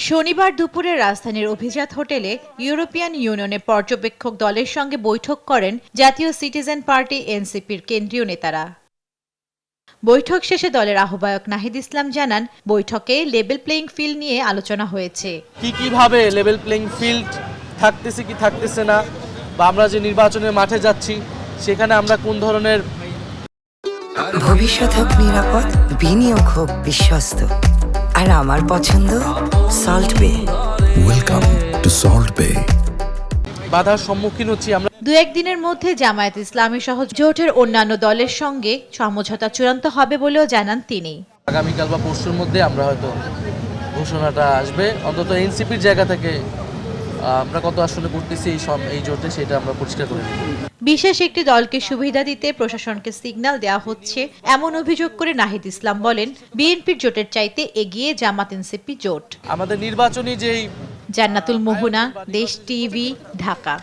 শনিবার দুপুরে রাজধানীর অভিজাত হোটেলে ইউরোপিয়ান ইউনিয়নের পর্যবেক্ষক দলের সঙ্গে বৈঠক করেন জাতীয় সিটিজেন পার্টি এনসিপির কেন্দ্রীয় নেতারা। বৈঠক শেষে দলের আহ্বায়ক নাহিদ ইসলাম জানান, বৈঠকে লেভেল প্লেইং ফিল্ড নিয়ে আলোচনা হয়েছে। কিভাবে লেভেল প্লেইং ফিল্ড থাকতেছে কি থাকতেছে না, বা আমরা যে নির্বাচনের মাঠে যাচ্ছি সেখানে আমরা কোন ধরনের ভবিষ্যৎ হোক নিরাপদ, বিনিয়োগ হোক বিশ্বস্ত, আর আমার পছন্দ সল্ট বে। ওয়েলকাম টু সল্ট বে। বাধার সম্মুখীন হচ্ছি আমরা। দু একদিনের মধ্যে জামায়াত ইসলামী সহ জোটের অন্যান্য দলের সঙ্গে সমঝোতা চূড়ান্ত হবে বলেও জানান তিনি। আগামীকাল বা পরশুর মধ্যে আমরা হয়তো ঘোষণাটা আসবে, অন্তত এনসিপির জায়গা থেকে আমরা কত আসলে করতেছি এই জোটে সেটা আমরা পরিষ্কার করে দিই। বিশেষ একটি দলকে সুবিধা দিতে প্রশাসনকে সিগন্যাল দেওয়া হচ্ছে এমন অভিযোগ করে নাহিদ ইসলাম বলেন, বিএনপির জোটের চাইতে এগিয়ে জামাত এনসিপি জোট। আমাদের নির্বাচনী যেই জান্নাতুল মোহনা, দেশ টিভি, ঢাকা।